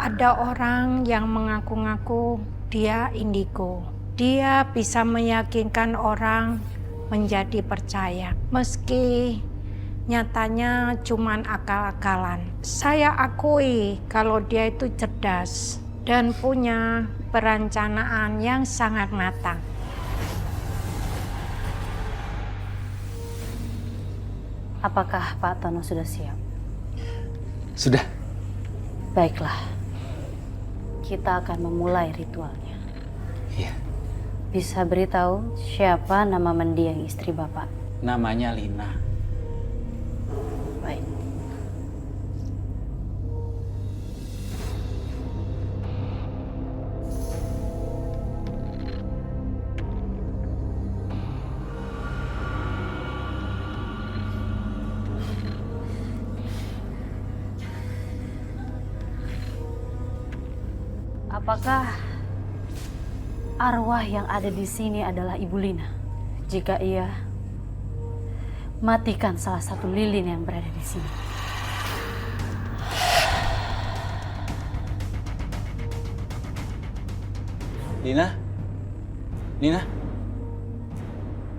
Ada orang yang mengaku-ngaku dia indigo. Dia bisa meyakinkan orang menjadi percaya, meski nyatanya cuman akal-akalan. Saya akui kalau dia itu cerdas dan punya perencanaan yang sangat matang. Apakah Pak Tono sudah siap? Sudah. Baiklah. Kita akan memulai ritualnya. Iya. Bisa beritahu siapa nama mendiang istri Bapak? Namanya Lina. Baik. Apakah arwah yang ada di sini adalah Ibu Lina? Jika iya, matikan salah satu lilin yang berada di sini. Lina? Lina?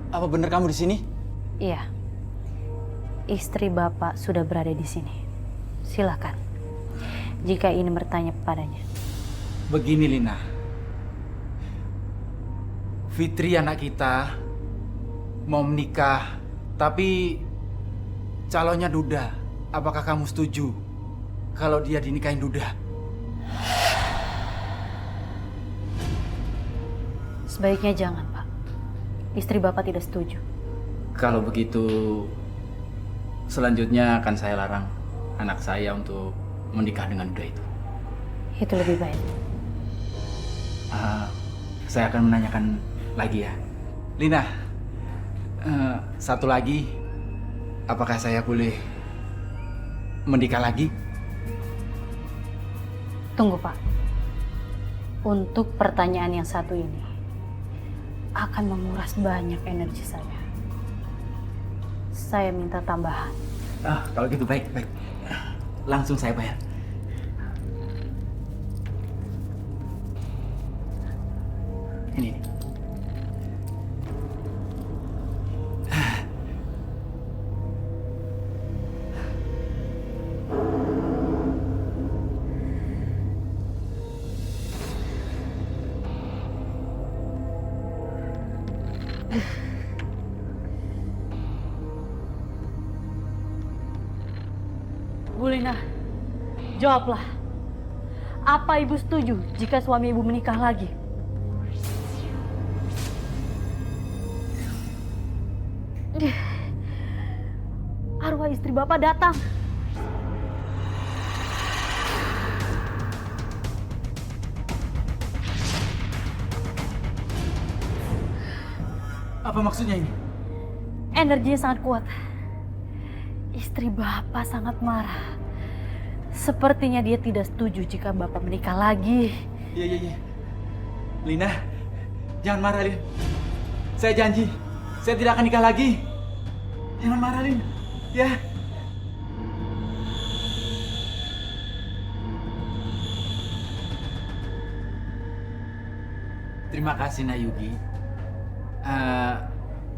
Apa benar kamu di sini? Iya. Istri Bapak sudah berada di sini. Silakan. Jika ingin bertanya kepadanya. Begini Lina, Fitri anak kita mau menikah, tapi calonnya duda. Apakah kamu setuju kalau dia dinikahin duda? Sebaiknya jangan, Pak. Istri Bapak tidak setuju. Kalau begitu, selanjutnya akan saya larang anak saya untuk menikah dengan duda itu. Itu lebih baik. Saya akan menanyakan lagi ya. Lina, satu lagi, apakah saya boleh menikah lagi? Tunggu, Pak. Untuk pertanyaan yang satu ini akan menguras banyak energi saya. Saya minta tambahan. Kalau gitu baik. Langsung saya bayar. Ini. Bu Lina, jawablah. Apa Ibu setuju jika suami Ibu menikah lagi? Arwah istri Bapak datang. Apa maksudnya ini? Energinya sangat kuat. Istri Bapak sangat marah. Sepertinya dia tidak setuju jika Bapak menikah lagi. Iya. Lina, jangan marah, Lin. Saya janji, saya tidak akan nikah lagi. Jangan marah, Lin. Ya. Terima kasih, Nayugi.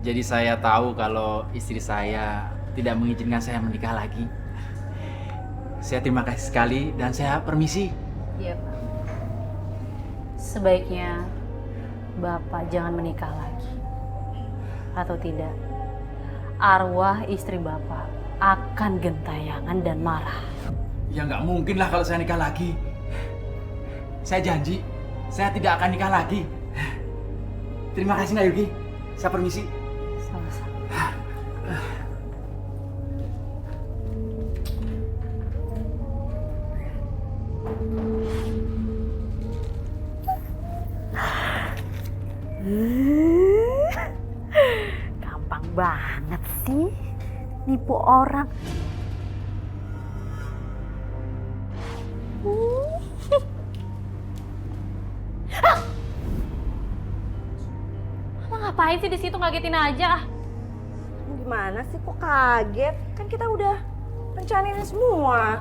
Jadi saya tahu kalau istri saya tidak mengizinkan saya menikah lagi. Saya terima kasih sekali dan saya permisi. Iya, Pak. Sebaiknya Bapak jangan menikah lagi. Atau tidak, arwah istri Bapak akan gentayangan dan marah. Ya nggak mungkin lah kalau saya nikah lagi. Saya janji, saya tidak akan nikah lagi. Terima kasih, Nayugi. Saya permisi. Sama-sama. Gampang banget sih nipu orang. Mama ngapain sih di situ, ngagetin aja? Gimana sih kok kaget? Kan kita udah rencanain semua.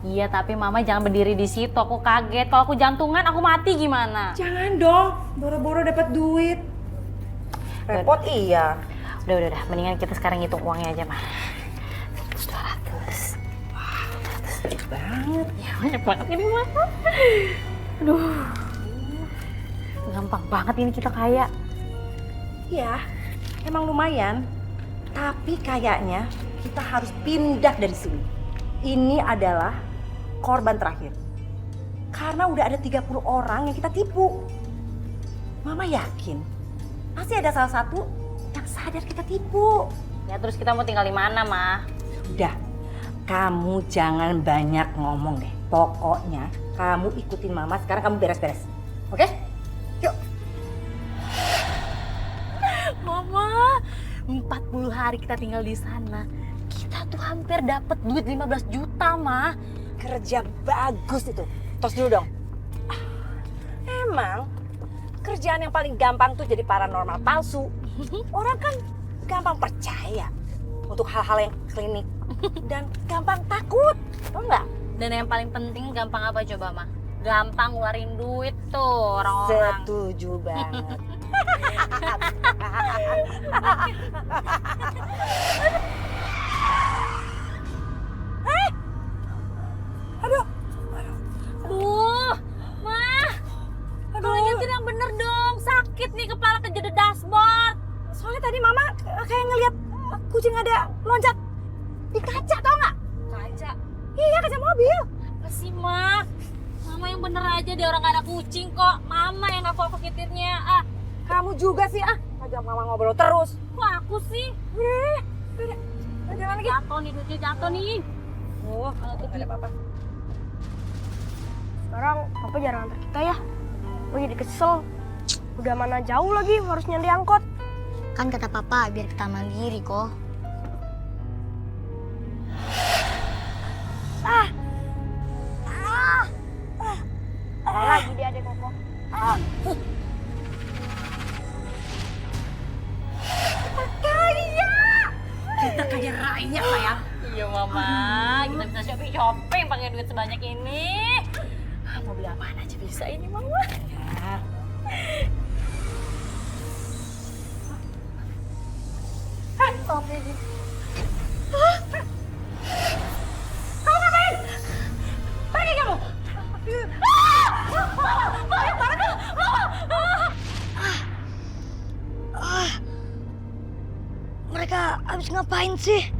Iya, tapi Mama jangan berdiri di situ. Aku kaget. Kalau aku jantungan, aku mati gimana? Jangan dong, boro-boro dapat duit. Repot iya. Udah. Mendingan kita sekarang ngitung uangnya aja, Mah. 200. Wah, banget. Ya, banyak banget ini, Mah. Aduh. Gampang banget ini kita kaya. Iya, emang lumayan. Tapi kayaknya kita harus pindah dari sini. Ini adalah korban terakhir. Karena udah ada 30 orang yang kita tipu. Mama yakin pasti ada salah satu yang sadar kita tipu. Ya terus kita mau tinggal di mana, Mah? Udah, kamu jangan banyak ngomong deh. Pokoknya kamu ikutin Mama, sekarang kamu beres-beres. Oke? Yuk. Mama, 40 hari kita tinggal di sana. Kita tuh hampir dapat duit 15 juta, Mah. Kerja bagus itu. Tos dulu dong. Emang kerjaan yang paling gampang tuh jadi paranormal palsu. Orang kan gampang percaya untuk hal-hal yang klinik dan gampang takut, tau nggak? Dan yang paling penting gampang apa coba, Mah? Gampang ngeluarin duit tuh orang-orang. Setuju banget. Aduh, Mah. Kalau nyetir yang bener dong. Sakit nih kepala kejedot dashboard. Soalnya tadi Mama kayak ngeliat kucing ada loncat di kaca, tau nggak? Kaca. Iya, kaca mobil. Apa sih, Mah? Mama yang bener aja, dia orang gak ada kucing kok. Mama yang gak fokus nyetirnya. Ah, Kamu juga sih, ngajak Mama ngobrol terus. kok aku sih? Udah, jalan lagi. Jatuh nih, duitnya jatuh nih. Oh, nggak ada apa-apa. Sekarang Papa jarang antar kita ya. Gue jadi kesel. Udah mana jauh lagi harus nyari angkot. Kan kata Papa biar kita mandiri kok. Lagi dia adek Koko. Kita kaya raya, sayang. Iya, Mama. Kita bisa shopping pakai duit sebanyak ini. Mau beli apaan aja bisa ini, Mama. Mereka habis ngapain sih?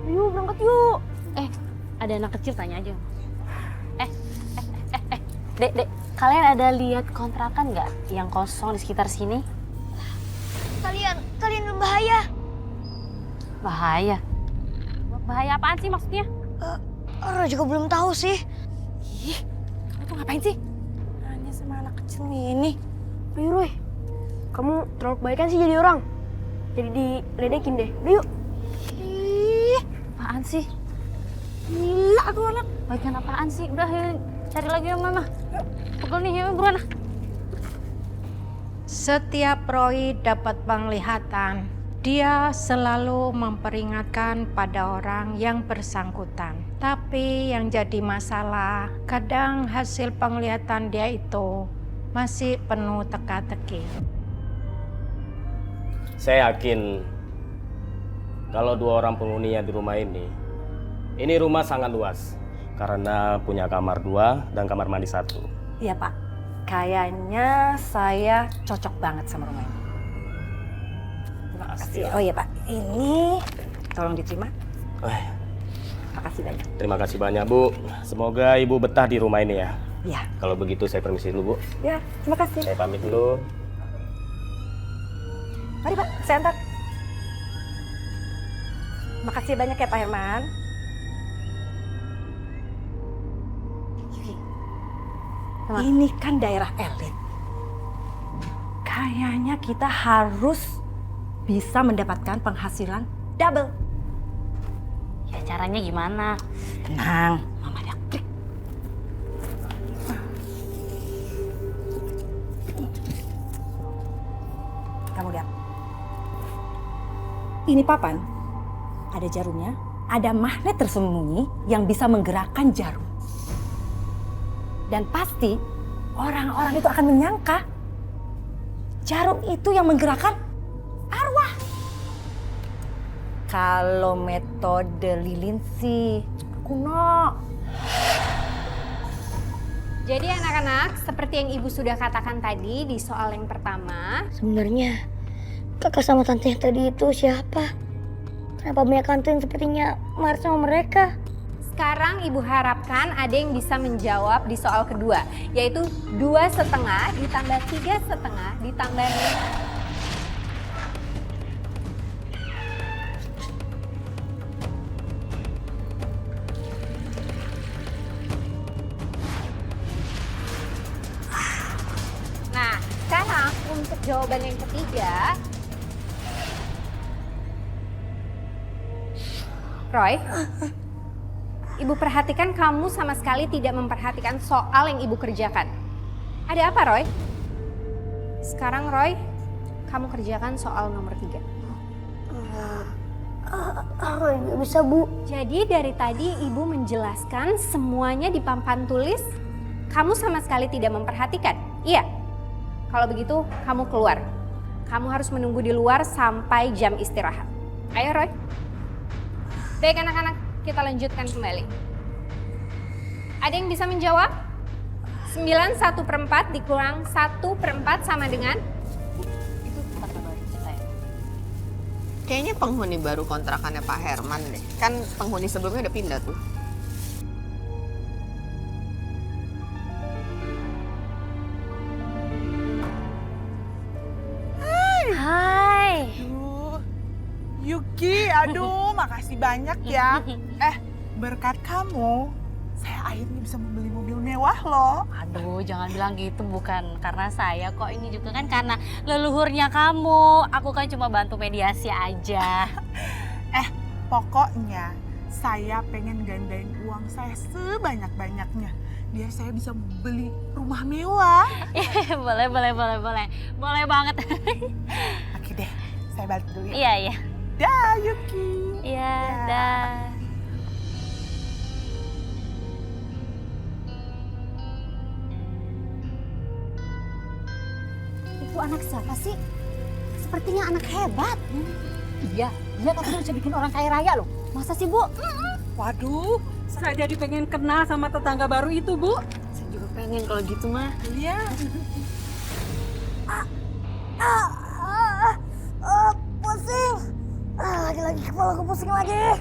Yuk berangkat yuk. Ada anak kecil tanya aja. Dek, kalian ada lihat kontrakan nggak yang kosong di sekitar sini? Kalian berbahaya. Bahaya. Bahaya apaan sih maksudnya? Orang juga belum tahu sih. Kamu tuh ngapain sih? Hanya sama anak kecil ini. Roy, kamu terlalu kebaikan sih jadi orang. Jadi diledekin deh. Udah yuk. Apaan sih? Gila tuh anak. Bagian apaan sih? Udah, yuk, cari lagi ya, Mama. Pukul nih, yuk, buruan. Setiap Roy dapat penglihatan, dia selalu memperingatkan pada orang yang bersangkutan. Tapi yang jadi masalah, kadang hasil penglihatan dia itu masih penuh teka-teki. Saya yakin kalau 2 orang penghuninya di rumah ini rumah sangat luas karena punya kamar 2 dan kamar mandi 1. Iya Pak, kayaknya saya cocok banget sama rumah ini. Terima kasih. Oh iya Pak, ini tolong diterima. Makasih banyak. Terima kasih banyak Bu. Semoga Ibu betah di rumah ini ya. Iya. Kalau begitu saya permisi dulu Bu. Ya, terima kasih. Saya pamit dulu. Mari Pak, saya antar. Makasih banyak ya Pak Herman. Ini kan daerah elit. Kayaknya kita harus bisa mendapatkan penghasilan double. Ya caranya gimana? Tenang, Mama lihat. Kamu lihat. Ini papan. Ada jarumnya, ada magnet tersembunyi yang bisa menggerakkan jarum. Dan pasti orang-orang itu akan menyangka jarum itu yang menggerakkan arwah. Kalau metode lilin sih kuno. Jadi anak-anak, seperti yang ibu sudah katakan tadi di soal yang pertama, Sebenarnya kakak sama tante yang tadi itu siapa? Kenapa banyak hantu yang sepertinya marah sama mereka? sekarang ibu harapkan ada yang bisa menjawab di soal kedua, yaitu 2,5 ditambah 3,5 ditambah 5. Nah, sekarang untuk jawaban yang ketiga, Roy, ibu perhatikan kamu sama sekali tidak memperhatikan soal yang ibu kerjakan. Ada apa, Roy? Sekarang, Roy, kamu kerjakan soal nomor 3. Nggak bisa, Bu. Jadi dari tadi ibu menjelaskan semuanya di papan tulis, kamu sama sekali tidak memperhatikan. Iya. Kalau begitu, kamu keluar. Kamu harus menunggu di luar sampai jam istirahat. Ayo, Roy. Baik anak-anak, kita lanjutkan kembali. Ada yang bisa menjawab? 9/1/4 dikurang 1/4 sama dengan? Itu tangga baru saya. Kayaknya penghuni baru kontrakannya Pak Herman deh. Kan penghuni sebelumnya udah pindah tuh. Hai. Aduh, Yuki, aduh makasih banyak ya. Berkat kamu, saya akhirnya bisa membeli mobil mewah loh. Aduh, jangan bilang gitu, bukan karena saya kok, ini juga kan karena leluhurnya kamu. Aku kan cuma bantu mediasi aja. Pokoknya saya pengen gandain uang saya sebanyak-banyaknya biar saya bisa beli rumah mewah. Boleh. Boleh banget. Oke deh, saya balik dulu ya. Iya. Dah, Yuki. Iya, Ya. dah. Itu anak siapa sih? Sepertinya anak hebat. Iya, dia katanya bisa bikin orang kaya raya loh. Masa sih, Bu? Waduh, saya jadi pengen kenal sama tetangga baru itu, Bu. Saya juga pengen kalau gitu mah. Iya. Pusing. Lagi-lagi kepala aku pusing lagi.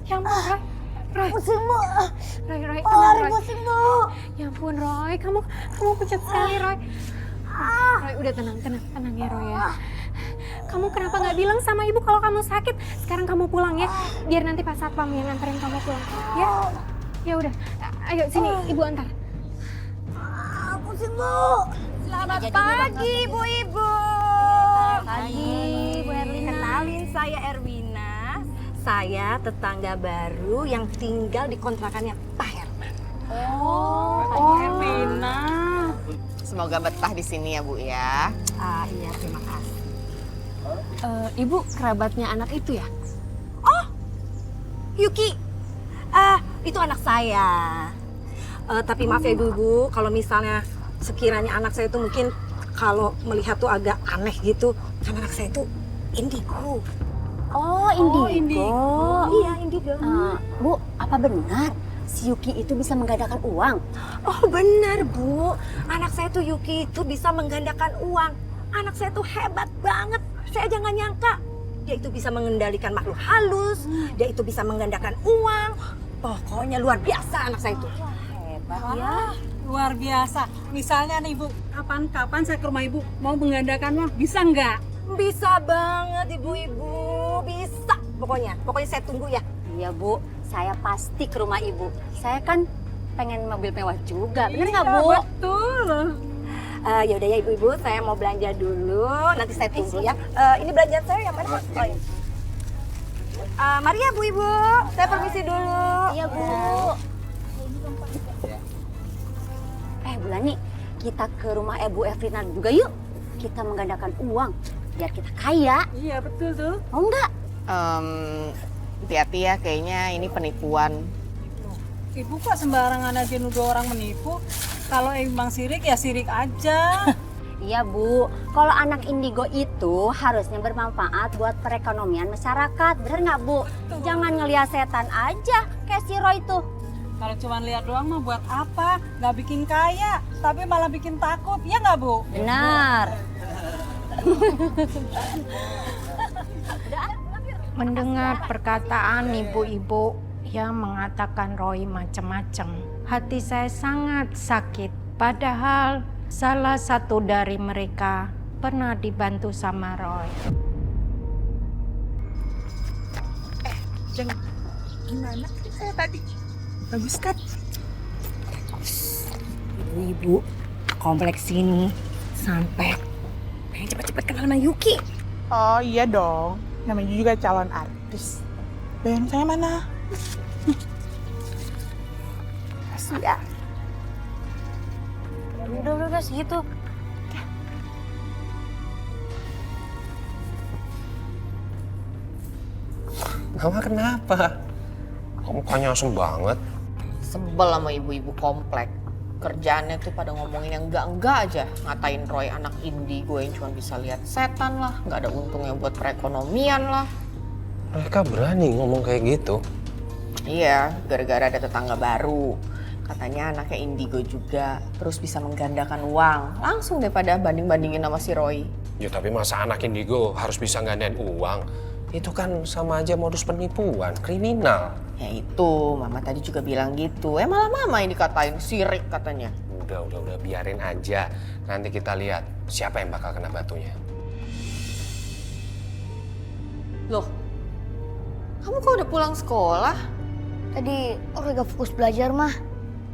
Ya ampun, Roy. Pusing, Bu. Roy, Kepala tenang, Roy. pusing, Bu. Ya ampun, Roy. Kamu pucat sekali, Roy. Roy, udah tenang ya, Roy ya. Kamu kenapa nggak bilang sama ibu kalau kamu sakit? Sekarang kamu pulang ya, biar nanti Pak Satpam yang nganterin kamu pulang. Ya? Ya udah. Ayo sini, ibu antar. Pusing, Bu. Selamat pagi, Bu-ibu. Pagi, Bu Erlina. Kenalin, saya Erwina. Saya tetangga baru yang tinggal di kontrakannya Pak Herman. Erwina. Semoga betah di sini ya, Bu ya. Iya, terima kasih. Ibu kerabatnya anak itu ya? Yuki, itu anak saya. Tapi maaf ya Ibu, kalau misalnya sekiranya anak saya itu mungkin kalau melihat tuh agak aneh gitu, karena anak saya itu indigo. Oh, indigo. Iya, indigo. Bu, apa benar si Yuki itu bisa menggandakan uang? Oh benar Bu, anak saya tuh Yuki itu bisa menggandakan uang. Anak saya tuh hebat banget, saya aja nggak nyangka. Dia itu bisa mengendalikan makhluk halus, dia itu bisa menggandakan uang. Pokoknya luar biasa anak saya itu. Hebat ya. Luar biasa. Misalnya nih, Bu, kapan-kapan saya ke rumah Ibu mau menggandakan uang, bisa nggak? Bisa banget ibu-ibu, bisa. Pokoknya saya tunggu ya. Iya, Bu. Saya pasti ke rumah Ibu. Saya kan pengen mobil mewah juga. Bener nggak, Bu? Betul. Ya udah ya ibu-ibu, saya mau belanja dulu. Nanti saya tunggu ya. Ini belanjaan saya yang mana? Oh, ya. Mari ya Bu Ibu, saya permisi dulu. Iya, Bu. Bulani, kita ke rumah Ibu Evrina juga yuk. Kita menggandakan uang biar kita kaya. Iya betul tuh. Mau nggak? Hati-hati ya, kayaknya ini penipuan. Ibu kok sembarangan aja nuduh orang menipu? Kalau emang sirik ya sirik aja. Iya Bu, kalau anak indigo itu harusnya bermanfaat buat perekonomian masyarakat, bener nggak Bu? Jangan ngelihat setan aja kayak si Roy tuh. Kalau cuma lihat doang mah buat apa? Nggak bikin kaya, tapi malah bikin takut, ya nggak Bu? Benar. Mendengar perkataan ibu-ibu yang mengatakan Roy macam-macam, hati saya sangat sakit. Padahal salah satu dari mereka pernah dibantu sama Roy. Jangan, gimana saya tadi? Bagus kan? Ibu-ibu, kompleks sini sampai pengen cepet-cepet kenal sama Yuki. Oh iya dong, namanya juga calon artis. Bayang saya mana? Sudah. Udah segitu. Mama kenapa? Kamu mukanya asem banget. Sebel sama ibu-ibu komplek. Kerjaannya tuh pada ngomongin yang enggak-enggak aja. Ngatain Roy anak indigo yang cuma bisa lihat setan lah. Nggak ada untungnya buat perekonomian lah. Mereka berani ngomong kayak gitu. Iya, gara-gara ada tetangga baru. Katanya anaknya indigo juga. Terus bisa menggandakan uang. Langsung daripada banding-bandingin sama si Roy. Ya tapi masa anak indigo harus bisa gandain uang? Itu kan sama aja modus penipuan, kriminal. Ya itu, Mama tadi juga bilang gitu. Malah Mama yang dikatain sirik katanya. Udah, biarin aja. Nanti kita lihat siapa yang bakal kena batunya. Loh, kamu kok udah pulang sekolah? Tadi orang gak fokus belajar mah.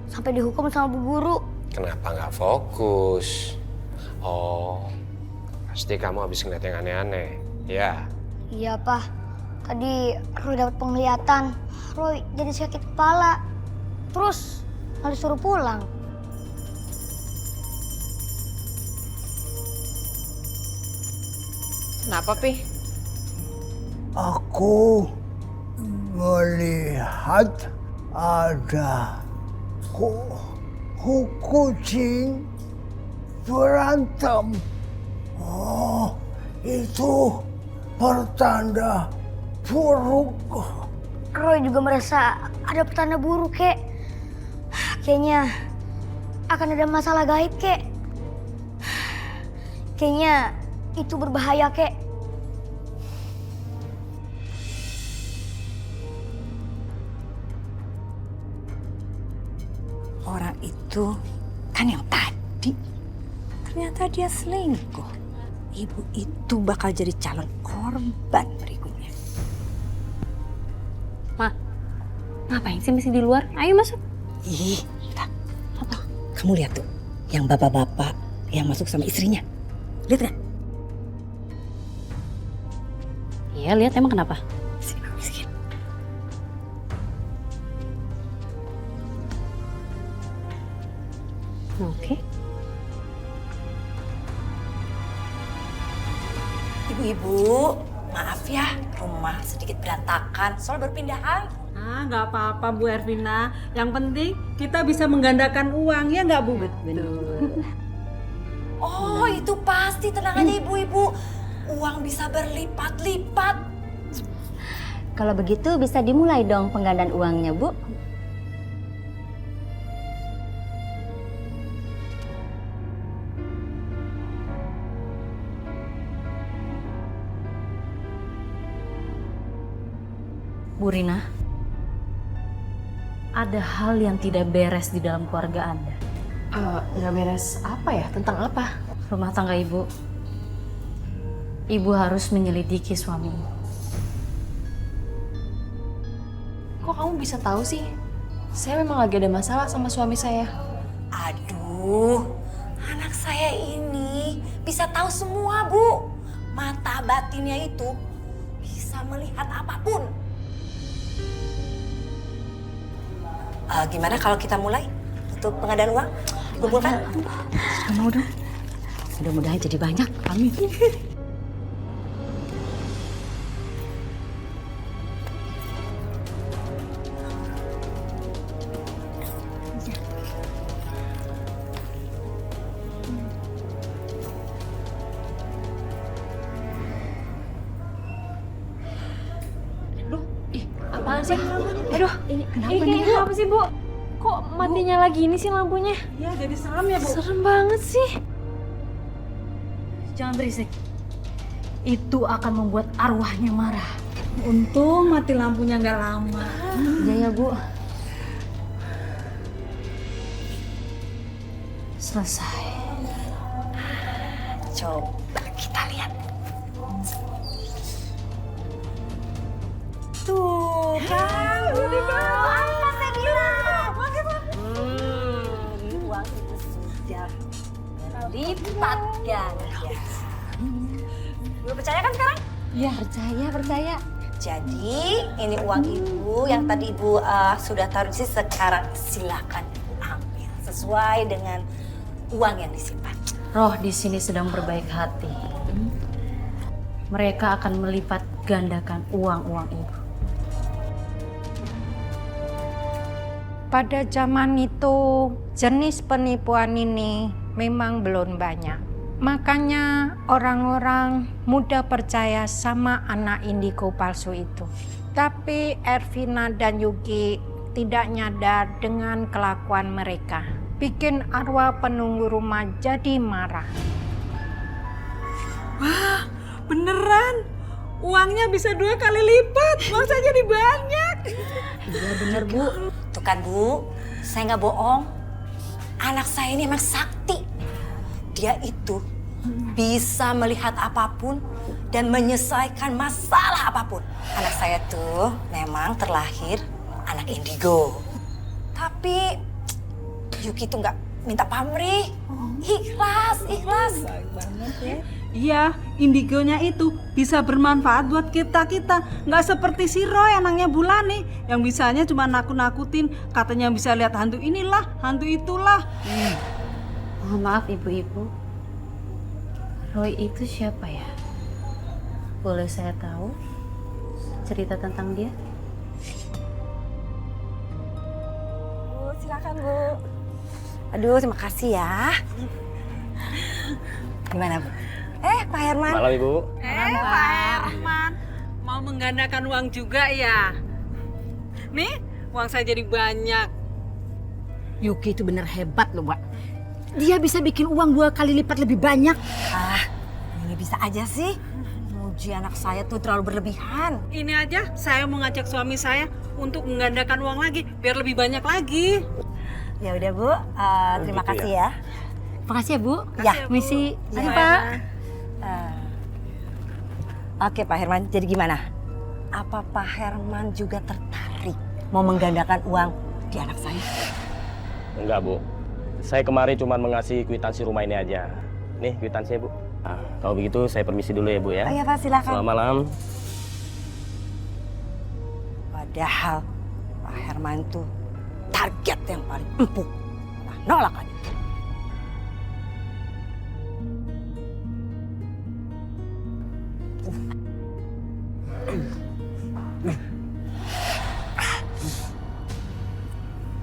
Sampai dihukum sama bu guru. Kenapa nggak fokus? Oh, pasti kamu habis ngeliat yang aneh-aneh, ya? Iya, Pak. Tadi Roy dapat penglihatan. Roy jadi sakit kepala. Terus malah disuruh pulang. Kenapa, Pi? Aku melihat ada kucing berantem. Oh, itu pertanda buruk. Roy juga merasa ada pertanda buruk, Kek. Kayaknya akan ada masalah gaib, Kek. Kayaknya itu berbahaya, Kek. Orang itu kan yang tadi. Ternyata dia selingkuh. Ibu itu bakal jadi calon korban berikutnya. Ma, ngapain sih masih di luar? Ayo masuk. Ih, apa? Kamu lihat tuh, yang bapak-bapak yang masuk sama istrinya. Lihat nggak? Iya, lihat emang kenapa? Sini, miskin. Oke. Ibu-ibu, maaf ya, rumah sedikit berantakan soal berpindahan. Nggak apa-apa Bu Ervina. Yang penting kita bisa menggandakan uang, ya nggak Bu? Betul. Oh, itu pasti, tenang aja ibu-ibu. Uang bisa berlipat-lipat. Kalau begitu bisa dimulai dong penggandaan uangnya, Bu. Bu Rina, ada hal yang tidak beres di dalam keluarga Anda. Nggak beres apa ya? Tentang apa? Rumah tangga Ibu. Ibu harus menyelidiki suamimu. Kok kamu bisa tahu sih? Saya memang lagi ada masalah sama suami saya. Aduh, anak saya saya ini bisa tahu semua, Bu. Mata batinnya itu bisa melihat apapun. Gimana kalau kita mulai untuk pengadaan uang? Kumpulkan. Mau dong. Mudah-mudahan jadi banyak. Amin. Apaan sih? Aduh, ini Kenapa sih, Bu? Kok matinya lagi ini sih lampunya? Iya, jadi serem ya, Bu. Serem banget sih. Jangan berisik. Itu akan membuat arwahnya marah. Untung mati lampunya nggak lama. Iya ya, Bu. Selesai. Coba kita lihat. Tuh kan, udah angkat saya bilang. Ini uang itu sudah berlipat ganda. Ibu percaya kan sekarang? Ya, percaya. Jadi ini uang Ibu yang tadi Ibu sudah taruh di sini, sekarang silakan ambil sesuai dengan uang yang disimpan. Roh di sini sedang berbaik hati. Mereka akan melipat gandakan uang-uang Ibu. Pada zaman itu, jenis penipuan ini memang belum banyak. Makanya orang-orang mudah percaya sama anak indigo palsu itu. Tapi Ervina dan Yuki tidak nyadar dengan kelakuan mereka. Bikin arwah penunggu rumah jadi marah. Wah, beneran. Uangnya bisa 2 kali lipat. Uang saya jadi banyak. Iya bener, Bu. Tuh kan, Bu. Saya nggak bohong. Anak saya ini emang sakti. Dia itu bisa melihat apapun dan menyelesaikan masalah apapun. Anak saya tuh memang terlahir anak indigo. Tapi Yuki tuh nggak minta pamrih. Ikhlas. Iya, indigonya itu bisa bermanfaat buat kita-kita. Nggak seperti si Roy, anaknya Bulani, yang bisanya cuma nakut-nakutin, katanya bisa lihat hantu inilah, hantu itulah. Mohon maaf ibu-ibu. Roy itu siapa ya? Boleh saya tahu cerita tentang dia? Bu, silakan, Bu. Aduh, terima kasih ya. Gimana, Bu? Pak Herman. Malam, Ibu. Pak Herman, mau menggandakan uang juga ya? Nih, uang saya jadi banyak. Yuki itu bener hebat loh, Mbak. Dia bisa bikin uang 2 kali lipat lebih banyak. Ini bisa aja sih. Muji anak saya tuh terlalu berlebihan. Ini aja saya mau ngajak suami saya untuk menggandakan uang lagi, biar lebih banyak lagi. Ya udah, Bu. Terima gitu kasih ya. ya. Makasih ya, Bu. Ya, Misi. Mari, Pak. Oke, Pak Herman. Jadi gimana? Apa Pak Herman juga tertarik mau menggandakan uang di anak saya? Enggak, Bu. Saya kemarin cuma mengasih kwitansi rumah ini aja. Nih kwitansi, Bu. Nah, kalau begitu saya permisi dulu ya, Bu ya. Oh iya, Pak, silakan. Selamat malam. Padahal Pak Herman tuh target yang paling empuk. Nah, nolak aja.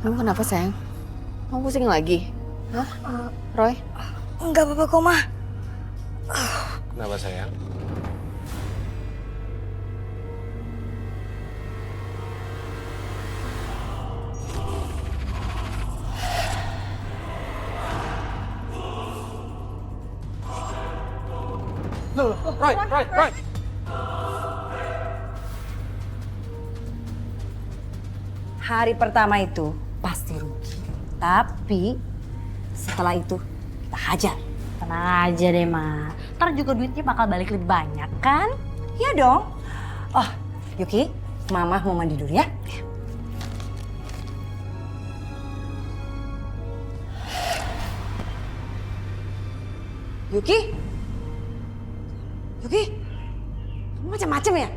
Kamu kenapa, sayang? Kamu pusing lagi? Hah? Roy? Enggak apa-apa kok, Ma. Kenapa sayang? Roy. Hari pertama itu pasti rugi. Tapi setelah itu kita hajar. Tenang aja deh, Ma. Ntar juga duitnya bakal balik lebih banyak, kan? Iya dong. Oh, Yuki, Mama mau mandi dulu ya. Yuki? Yuki? Kamu macam-macam ya?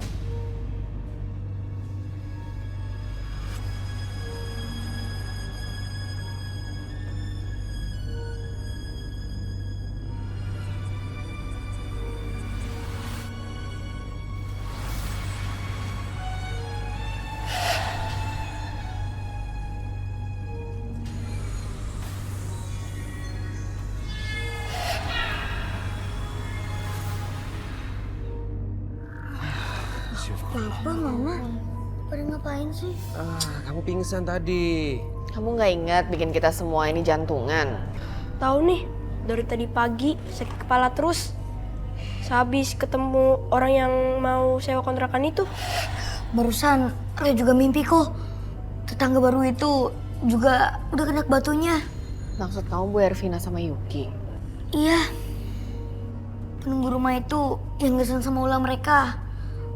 Papa, Mama, pada ngapain sih? Kamu pingsan tadi. Kamu nggak ingat bikin kita semua ini jantungan? Tahu nih, dari tadi pagi sakit kepala terus. Sehabis ketemu orang yang mau sewa kontrakan itu. Barusan Roy juga mimpi kok. Tetangga baru itu juga udah kena batunya. Maksud kamu Bu Ervina sama Yuki? Iya. Penunggu rumah itu yang ngesen sama ulah mereka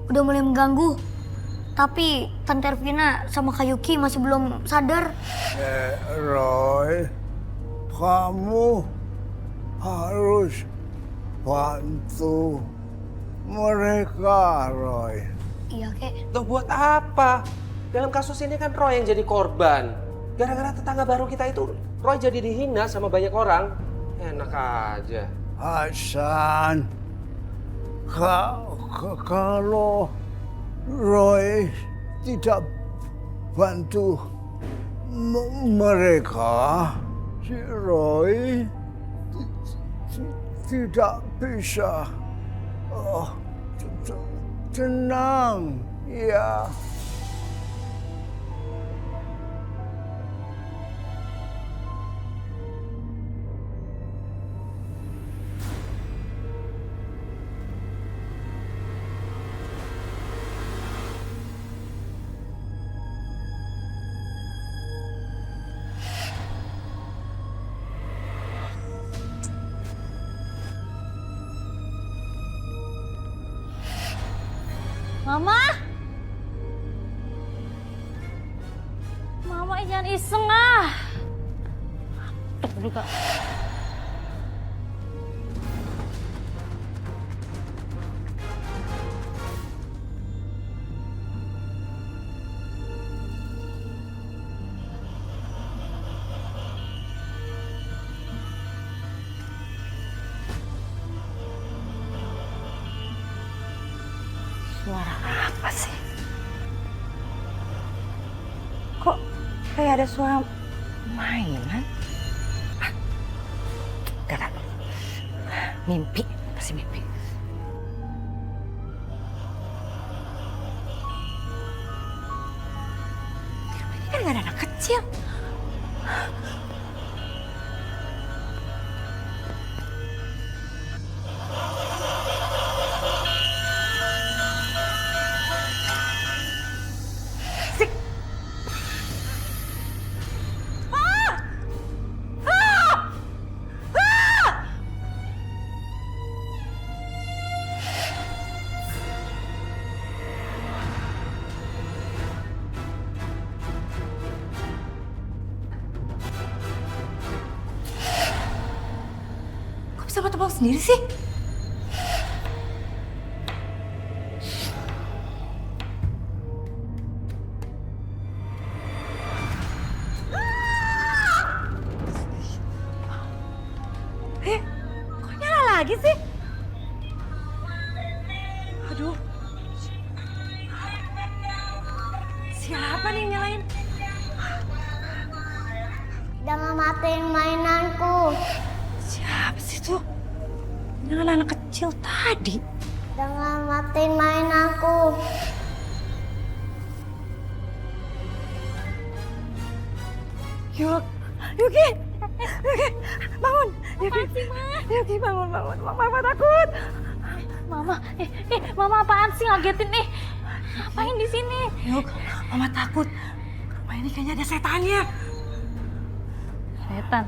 udah mulai mengganggu. Tapi Tante Ervina sama Kak Yuki masih belum sadar. Roy, kamu harus bantu mereka, Roy. Iya, Kek. Tuh buat apa? Dalam kasus ini kan Roy yang jadi korban. Gara-gara tetangga baru kita itu, Roy jadi dihina sama banyak orang. Enak aja. Hasan, kalau Roy tidak bantu mereka, si Roy tidak bisa tenang, ya. Mama! Mama jangan iseng ah! Tuh juga. Suara apa sih? Kok kayak ada suara mainan? Gak. Mimpi, pasti mimpi. Ini kan gak ada anak kecil. Bisa tebak sendiri sih? Kok nyala lagi sih? Aduh. Siapa nih yang nyalain? Jangan matiin mainanku. Siapa sih tuh? Dengan anak kecil tadi. Jangan matiin mainanku. Yuki, bangun. Yuki, bangun. Mama takut. Mama, Mama apaan sih ngagetin nih? Ngapain di sini? Yuk, Mama takut. Rumah ini kayaknya ada setannya. Setan?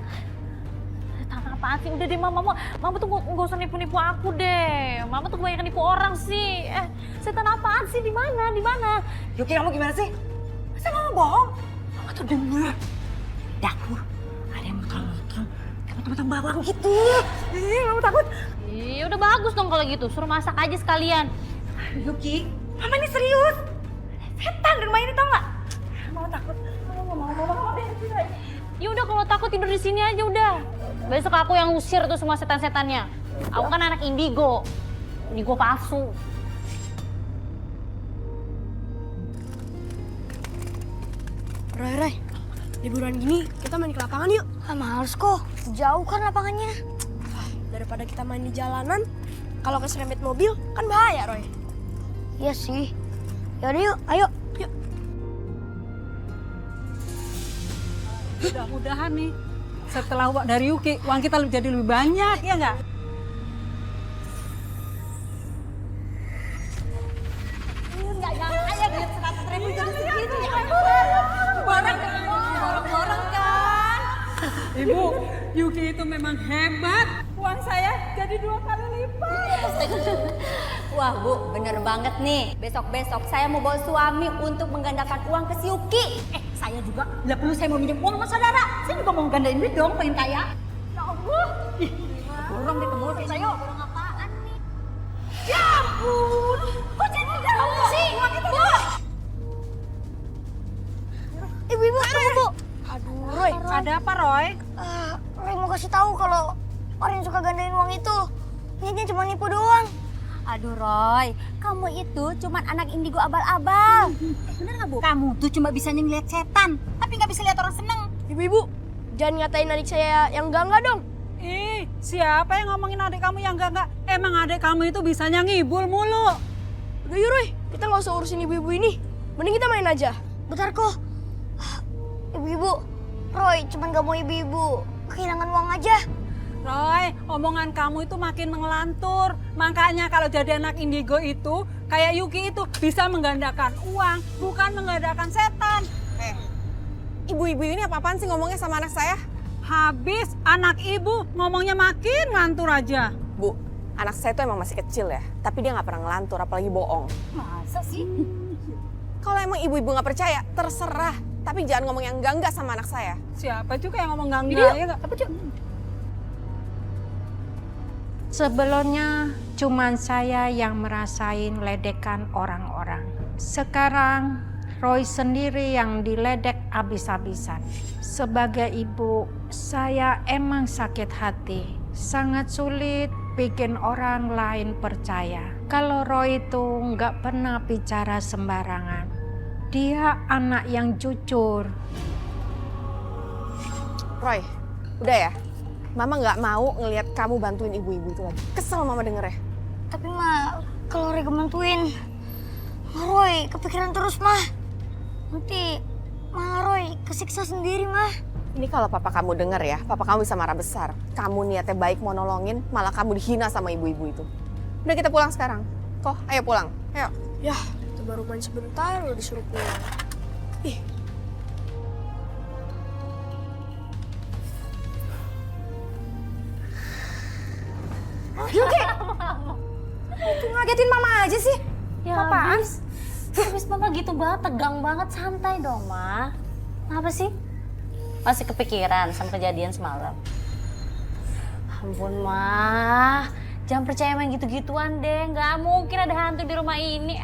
Setan apaan sih? Udah deh Mama tuh nggak usah nipu-nipu aku deh. Mama tuh kebanyakan nipu orang sih. Setan apaan sih? Di mana? Yuki, kamu gimana sih? Masa Mama bohong? Mama tuh dengar. Dapur, ada yang muter-muter. Kamu tuh Tentang bawang gitu. Kamu takut? Iya udah bagus dong kalau gitu, suruh masak aja sekalian. Yuki, Mama ini serius. Setan di rumah ini tau nggak? Mama takut. Mama Ya udah kalau takut tidur di sini aja udah. Besok aku yang usir tuh semua setan-setannya. Aku kan anak indigo. Indigo palsu. Roy, liburan gini kita main ke lapangan yuk. Males kok, jauh kan lapangannya. Daripada kita main di jalanan, kalau keserempet mobil kan bahaya, Roy. Iya sih. Yaudah yuk, ayo. Yuk. Mudah-mudahan nih, setelah uang dari Yuki, uang kita jadi lebih banyak, ya nggak? Ibu, Yuki itu memang hebat. Uang saya jadi 2 kali lipat. Wah Bu, bener banget nih. Besok-besok saya mau bawa suami untuk menggandakan uang ke si Yuki. Saya juga, nggak perlu saya mau minjem uang sama saudara. Saya juga mau gandain duit dong, pengen kaya. Ya Allah. Ih, borong deh ke mulut saya. Borong apaan nih? Ya ampun, kok jadi dalam sih? Uang itu Bu. Ibu-ibu, tunggu Bu. Aduh, Roy. Ada apa, Roy? Roy mau kasih tahu kalau orang yang suka gandain uang itu niatnya cuma nipu doang. Aduh Roy, kamu itu cuman anak indigo abal-abal. Bener nggak Bu? Kamu tuh cuma bisa ngeliat setan, tapi nggak bisa lihat orang seneng. Ibu-ibu, jangan ngatain adik saya yang enggak dong. Ih, siapa yang ngomongin adik kamu yang enggak? Emang adik kamu itu bisanya ngibul mulu. Udah yuk Roy, kita nggak usah urusin ibu-ibu ini. Mending kita main aja. Bentar kok. Ibu-ibu, Roy cuman gak mau ibu-ibu kehilangan uang aja. Roy, omongan kamu itu makin mengelantur. Makanya kalau jadi anak indigo itu, kayak Yuki itu bisa menggandakan uang, bukan menggandakan setan. Ibu-ibu ini apa-apaan sih ngomongnya sama anak saya? Habis anak ibu ngomongnya makin ngantur aja. Bu, anak saya tuh emang masih kecil ya, tapi dia nggak pernah ngelantur, apalagi bohong. Masa sih? Kalau emang ibu-ibu nggak percaya, terserah. Tapi jangan ngomong yang enggak sama anak saya. Siapa juga yang ngomong enggak ya nggak? Sebelumnya cuman saya yang merasain ledekan orang-orang. Sekarang Roy sendiri yang diledek habis-habisan. Sebagai ibu, saya emang sakit hati. Sangat sulit bikin orang lain percaya kalau Roy itu nggak pernah bicara sembarangan. Dia anak yang jujur. Roy, udah ya. Mama nggak mau ngelihat kamu bantuin ibu-ibu itu lagi. Kesel Mama denger ya. Tapi Ma, kalau Roy bantuin, Roy kepikiran terus Mah. Nanti malah Roy kesiksa sendiri Mah. Ini kalau papa kamu denger ya, papa kamu bisa marah besar. Kamu niatnya baik mau nolongin, malah kamu dihina sama ibu-ibu itu. Udah kita pulang sekarang. Kok, ayo pulang. Ayo. Ya, kita baru main sebentar udah disuruh pulang. Ih. Yuki! Itu ngagetin Mama aja sih. Ya Apaan? habis Mama gitu banget, tegang banget, santai dong Ma. Apa sih? Masih kepikiran sama kejadian semalam? Ampun Ma, jangan percaya main gitu-gituan deh. Nggak mungkin ada hantu di rumah ini.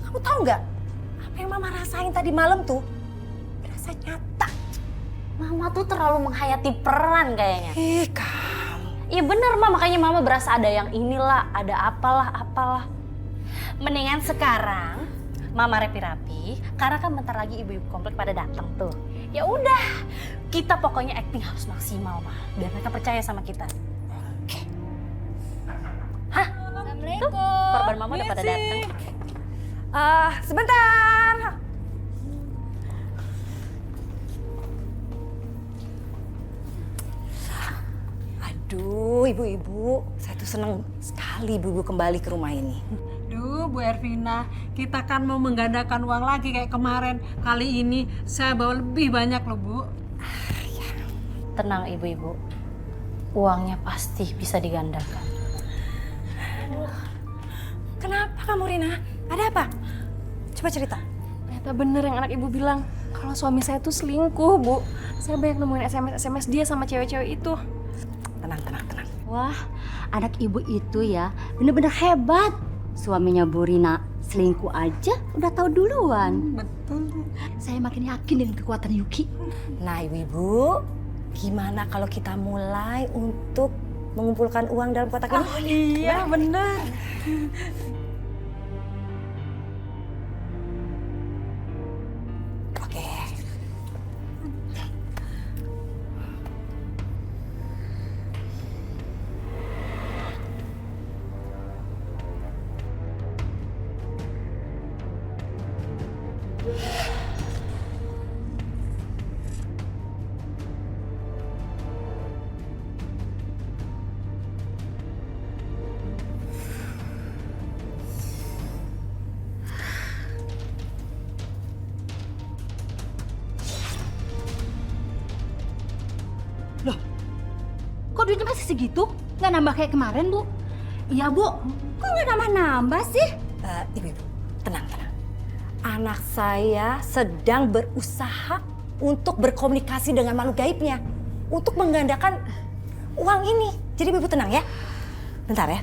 Kamu tahu nggak? Apa yang Mama rasain tadi malam tuh? Berasa nyata. Mama tuh terlalu menghayati peran kayaknya. Kamu. Iya bener Ma, makanya Mama berasa ada yang inilah, ada apalah. Mendingan sekarang Mama rapi-rapi, karena kan bentar lagi ibu-ibu komplek pada datang tuh. Ya udah, kita pokoknya acting harus maksimal Ma, biar mereka percaya sama kita. Oke. Hah? Assalamualaikum. Tuh, korban Mama udah pada datang. Sebentar. Aduh, ibu-ibu, saya tuh seneng sekali ibu-ibu kembali ke rumah ini. Duh, Bu Ervina, kita kan mau menggandakan uang lagi kayak kemarin. Kali ini saya bawa lebih banyak loh, Bu. Tenang ibu-ibu, uangnya pasti bisa digandakan. Kenapa kamu, Rina? Ada apa? Coba cerita. Ternyata bener yang anak ibu bilang. Kalau suami saya tuh selingkuh, Bu. Saya banyak nemuin SMS dia sama cewek-cewek itu. Wah, anak ibu itu ya bener-bener hebat. Suaminya Bu Rina selingkuh aja udah tahu duluan. Betul. Saya makin yakin dengan kekuatan Yuki. Nah, ibu-ibu, gimana kalau kita mulai untuk mengumpulkan uang dalam kotak ini? Oh iya, bener. Oke. Kok duitnya masih segitu? Nggak nambah kayak kemarin, Bu? Iya, Bu. Kok nggak nambah-nambah sih? Ibu-ibu, tenang. Anak saya sedang berusaha untuk berkomunikasi dengan makhluk gaibnya untuk menggandakan uang ini. Jadi ibu tenang ya. Bentar ya.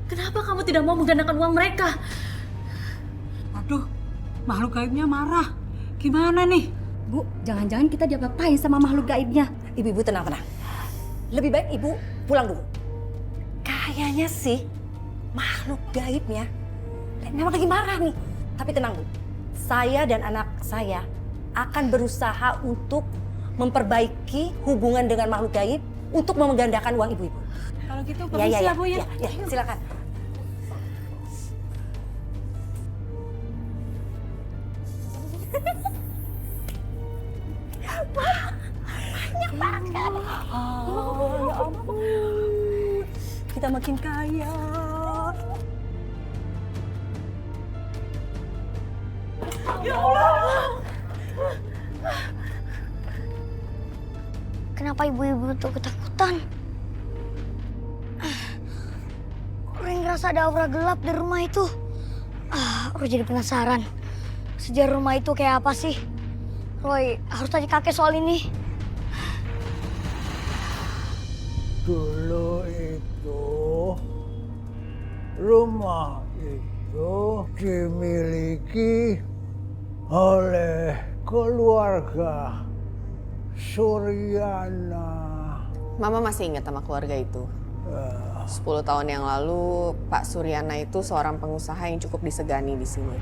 Kenapa kamu tidak mau menggandakan uang mereka? Aduh, makhluk gaibnya marah. Gimana nih? Bu, jangan-jangan kita diapa-apain sama makhluk gaibnya. Ibu tenang. Lebih baik ibu pulang dulu. Kayaknya sih makhluk gaibnya memang lagi marah nih. Tapi tenang Bu, saya dan anak saya akan berusaha untuk memperbaiki hubungan dengan makhluk gaib untuk menggandakan uang ibu-ibu. Kalau gitu permisi ya, Bu ya. Ya, silakan. Banyak banget. Oh, ya ampun. Kita makin kaya. Ya Allah. Kenapa ibu-ibu tuh ketakutan? Roy ngerasa ada aura gelap di rumah itu. Roy jadi penasaran. Sejarah rumah itu kayak apa sih? Roy harus tanya kakek soal ini. Dulu itu rumah itu dimiliki oleh keluarga Suryana. Mama masih ingat sama keluarga itu. 10 tahun yang lalu, Pak Suryana itu seorang pengusaha yang cukup disegani di sini.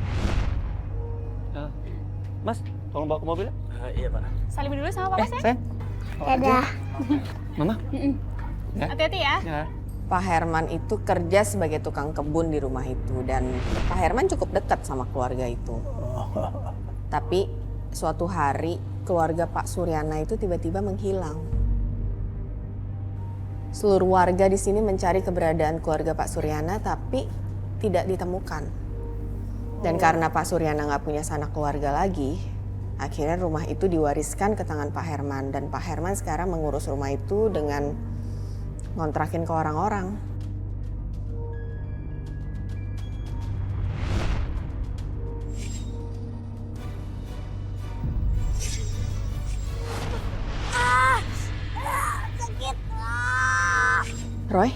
Mas, tolong bawa ke mobil. Iya, Pak. Salim dulu sama Papa, Sayang. Dadah. Mama. Ya. Hati-hati ya. Pak Herman itu kerja sebagai tukang kebun di rumah itu dan Pak Herman cukup dekat sama keluarga itu. Tapi suatu hari keluarga Pak Suryana itu tiba-tiba menghilang. Seluruh warga di sini mencari keberadaan keluarga Pak Suryana tapi tidak ditemukan. Dan karena Pak Suryana nggak punya sanak keluarga lagi, akhirnya rumah itu diwariskan ke tangan Pak Herman dan Pak Herman sekarang mengurus rumah itu dengan ngontrakin ke orang-orang. Sakit. Roy,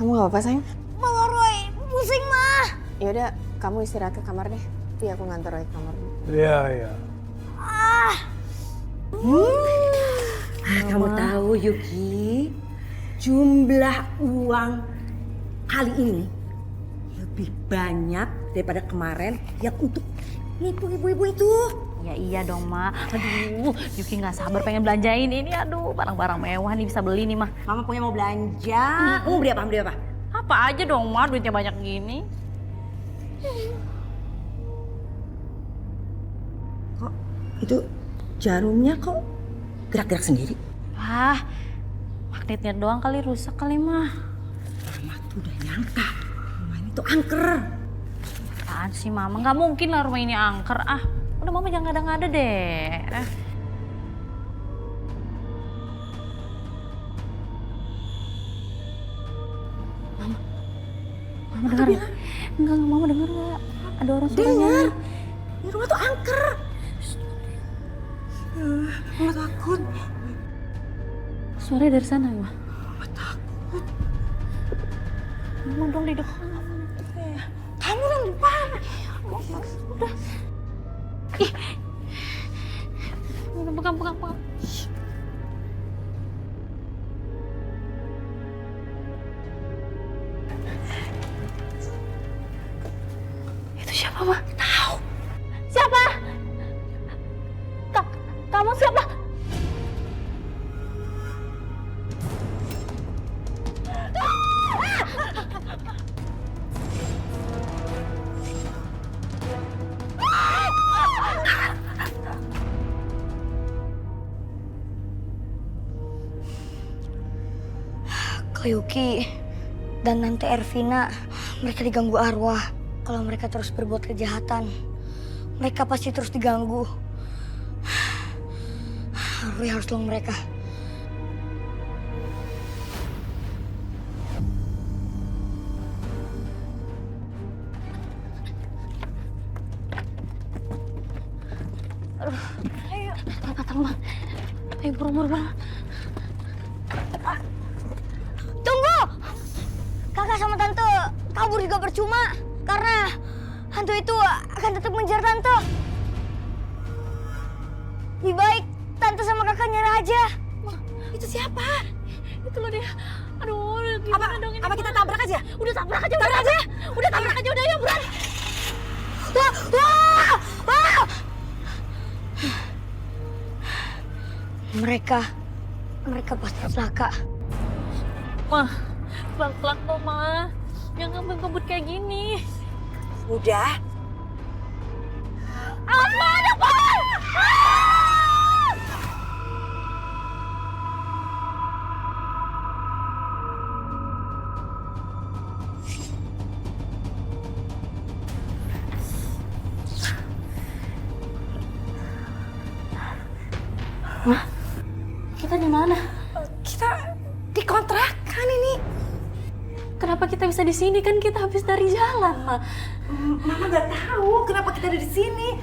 kamu gak apa-apa sayang? Mama Roy, pusing mah. Yaudah, kamu istirahat ke kamar deh. Nanti aku nganter Roy ke kamar. Iya. Kamu tahu Yuki, jumlah uang kali ini lebih banyak daripada kemarin yang untuk nipu ibu-ibu itu. Ya iya dong, Ma. Aduh, Yuki nggak sabar pengen belanjain ini. Aduh, barang-barang mewah nih bisa beli nih, Ma. Mama punya mau belanja. Mau beli apa? Beli apa? Apa aja dong, Ma, duitnya banyak gini. Kok itu jarumnya kok gerak-gerak sendiri? Wah, magnetnya doang kali rusak kali, Ma. Mama tuh udah nyangka rumah ini tuh angker. Apaan sih, Mama? Nggak mungkin lah rumah ini angker. Udah, Mama jangan ngada-ngada deh. Mama dengar nggak? Enggak, Mama dengar nggak? Ada orang suaranya. Dengar. Ini rumah tuh angker. Mama takut. Suaranya dari sana, Ma. Mama takut. Mama dong di depan. Kamu yang di depan. Udah. Ih. Pegang. Itu siapa, Ma? Tahu. Siapa? Kamu siapa? Kak Yuki dan Tante Ervina, mereka diganggu arwah. Kalau mereka terus berbuat kejahatan, mereka pasti terus diganggu. Roy harus tolong mereka. Ayo, tolong, Ma. Ayo, buru-buru. Tunggu! Kakak sama Tante kabur juga percuma. Karena hantu itu akan tetap mengejar Tante. Lebih baik Tante sama kakak nyerah aja. Itu siapa? Itu loh dia. Aduh, gimana dong ini? Apa kita tabrak aja? Udah tabrak aja. Udah tabrak aja, udah ya, buruan. Mereka pasti celaka. Ma, pelan-pelan kok, Ma. Jangan ngebut kayak gini. Udah. Apa ada, Pak? Ma, kita di mana? Kita di kontrakan ini. Kenapa kita bisa di sini? Kan kita habis dari jalan, Ma. Mama nggak tahu kenapa kita ada di sini.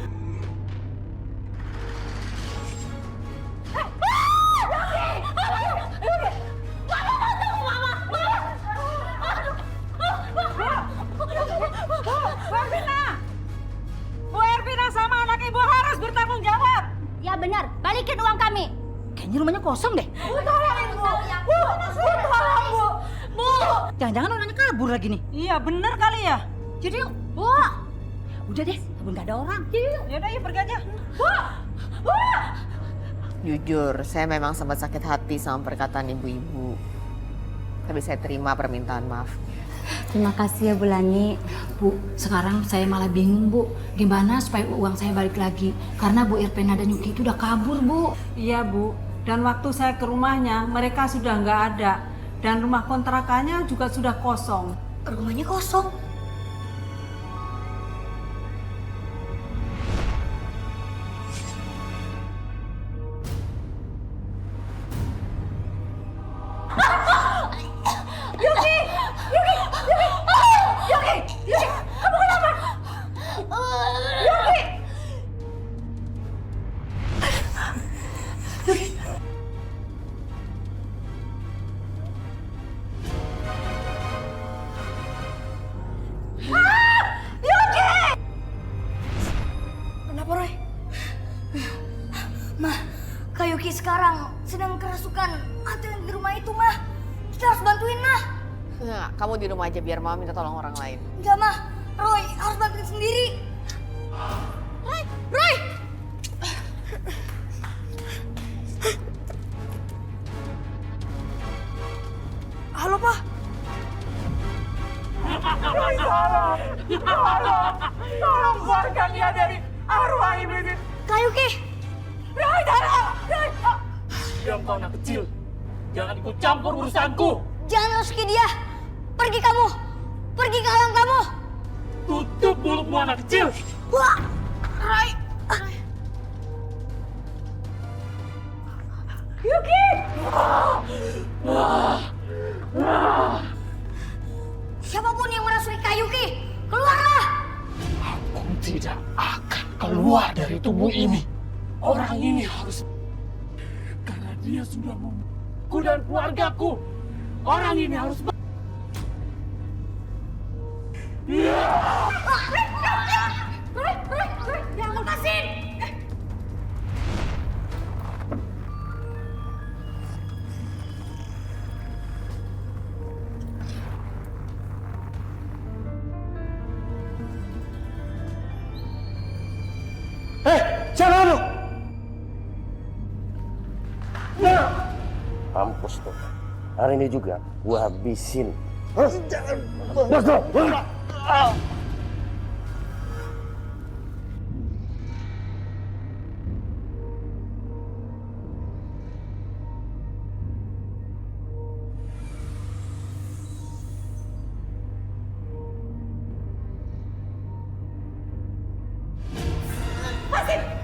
Bu Ervina sama anak ibu harus bertanggung jawab. Ya benar, balikin uang kami. Kayaknya rumahnya kosong deh. Tolongin Bu. Tolong Bu. Bu, jangan-jangan orangnya kabur lagi nih. Iya, bener kali ya. Jadi yuk, Bu. Udah deh, kabur nggak ada orang. Yuk. Yaudah, yuk pergi aja. Bu. Bu. Jujur, saya memang sempat sakit hati sama perkataan ibu-ibu. Tapi saya terima permintaan maaf. Terima kasih ya Bu Lani. Bu, sekarang saya malah bingung Bu. Gimana supaya uang saya balik lagi? Karena Bu Ervina dan Yuki itu udah kabur Bu. Iya Bu, dan waktu saya ke rumahnya mereka sudah nggak ada. Dan rumah kontrakannya juga sudah kosong. Rumahnya kosong? Kenapa Roy? Mah, Kak Yuki sekarang sedang kerasukan hantu yang di rumah itu, Mah. Kita harus bantuin, Mah. Enggak, kamu di rumah aja biar mama minta tolong orang lain. Enggak, Mah. Roy harus bantuin sendiri. Roy! Halo, Pak. Tolong keluarkan dia dari arwah ibu ini. Kak Yuki! Roy, tolong! Diam kau anak kecil. Jangan ikut campur urusanku. Jangan masuki dia. Pergi kamu. Pergi ke alam kamu. Tutup mulutmu anak kecil. Wah! Roy! Yuki! Siapapun yang merasuki Kak Yuki, keluarlah! keluar dari tubuh ini. Orang ini harus... Karena dia sudah membunuhku dan keluargaku. Orang ini harus... Jangan lepasin! Jangan lu! Mampus tuh. Hari ini juga gua habisin. Jangan! Bos!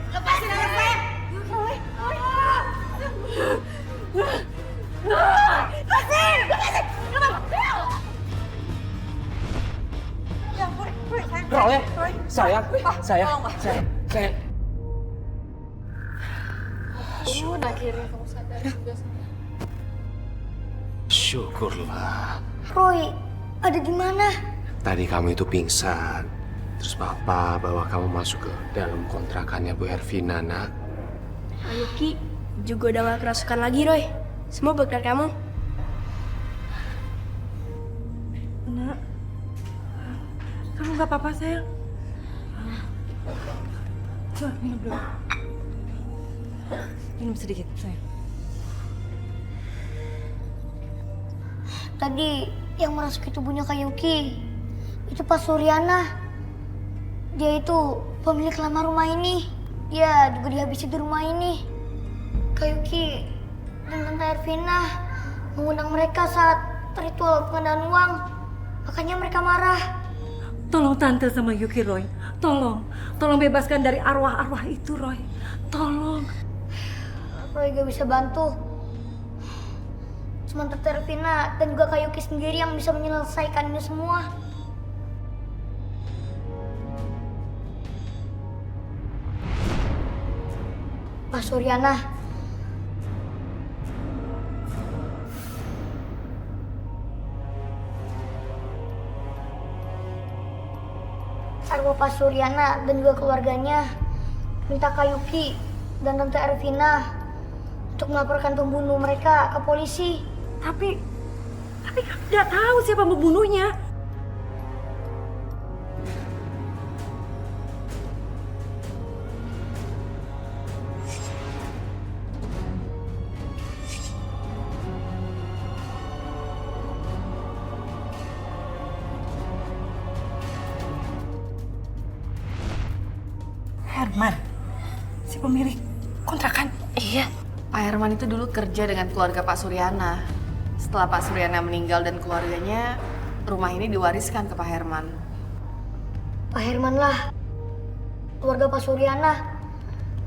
Lepasin anak saya! Lepasin! Ya ampun, Roy, sayang. Akhirnya kamu sadar juga. Syukurlah. Roy, ada di mana? Tadi kamu itu pingsan. Terus Papa bawa kamu masuk ke dalam kontrakannya Bu Ervina, nak. Yuki juga udah gak kerasukan lagi, Roy. Semua berkat kamu. Nak, kamu gak apa-apa sayang? Coba minum dulu. Minum sedikit sayang. Tadi yang merasuki tubuhnya Kak Yuki itu Pak Suryana. Dia itu pemilik lama rumah ini. Dia juga dihabisi di rumah ini. Kak Yuki dan Tante Ervina mengundang mereka saat ritual penggandaan uang. Makanya mereka marah. Tolong Tante sama Yuki, Roy. Tolong bebaskan dari arwah-arwah itu, Roy. Tolong. Roy gak bisa bantu. Cuma Tante Ervina dan juga Kak Yuki sendiri yang bisa menyelesaikan ini semua. Pak Suryana. Arwah Pak Suryana dan juga keluarganya minta Kak Yuki dan Tante Ervina untuk melaporkan pembunuh mereka ke polisi. Tapi kami nggak tahu siapa pembunuhnya. Herman, si pemilik kontrakan. Iya. Pak Herman itu dulu kerja dengan keluarga Pak Suryana. Setelah Pak Suryana meninggal dan keluarganya, rumah ini diwariskan ke Pak Herman. Pak Herman lah keluarga Pak Suryana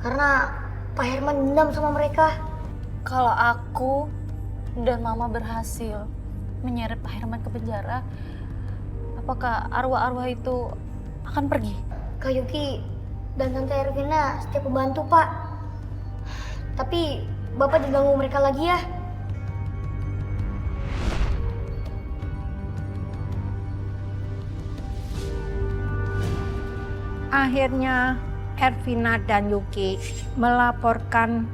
karena Pak Herman dendam sama mereka. Kalau aku dan Mama berhasil menyeret Pak Herman ke penjara, apakah arwah-arwah itu akan pergi? Kak Yuki dan Tante Ervina setiap membantu, Pak. Tapi Bapak jangan ganggu mereka lagi ya. Akhirnya Ervina dan Yuki melaporkan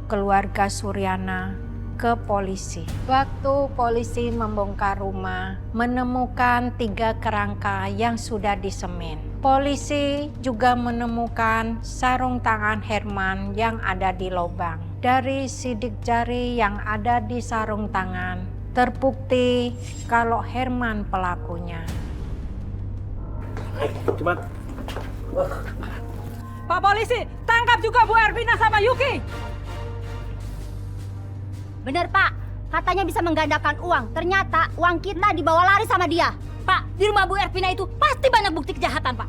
keluarga Suryana ke polisi. Waktu polisi membongkar rumah, menemukan 3 kerangka yang sudah disemen. Polisi juga menemukan sarung tangan Herman yang ada di lubang. Dari sidik jari yang ada di sarung tangan, terbukti kalau Herman pelakunya. Cepat. Pak polisi, tangkap juga Bu Ervina sama Yuki. Bener Pak, katanya bisa menggandakan uang. Ternyata uang kita dibawa lari sama dia. Pak, di rumah Bu Ervina itu pasti banyak bukti kejahatan, Pak.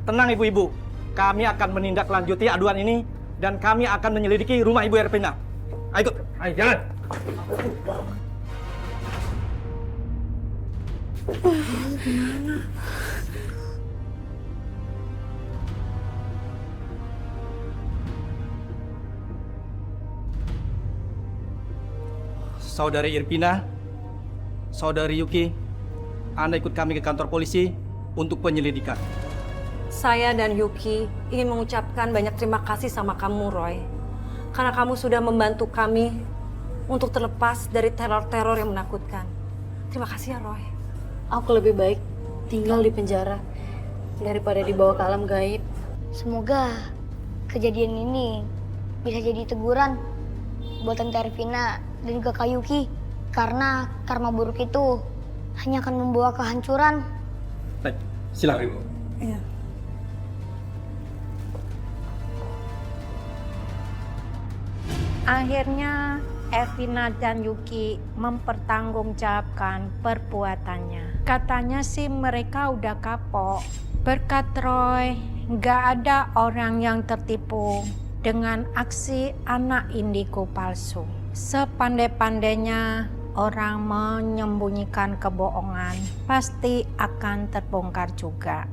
Tenang ibu-ibu. Kami akan menindaklanjuti aduan ini dan kami akan menyelidiki rumah Ibu Ervina. Ayo ikut. Ayo jalan. Gimana? Saudari Irvina, Saudari Yuki, Anda ikut kami ke kantor polisi untuk penyelidikan. Saya dan Yuki ingin mengucapkan banyak terima kasih sama kamu, Roy. Karena kamu sudah membantu kami untuk terlepas dari teror-teror yang menakutkan. Terima kasih ya, Roy. Aku lebih baik tinggal di penjara daripada dibawa ke alam gaib. Semoga kejadian ini bisa jadi teguran buat Tante Arvina dan juga Kak Yuki. Karena karma buruk itu hanya akan membawa kehancuran. Baik, silakan. Iya. Akhirnya Ervina dan Yuki mempertanggungjawabkan perbuatannya. Katanya sih mereka udah kapok. Berkat Roy, nggak ada orang yang tertipu dengan aksi anak indigo palsu. Sepandai-pandainya orang menyembunyikan kebohongan, pasti akan terbongkar juga.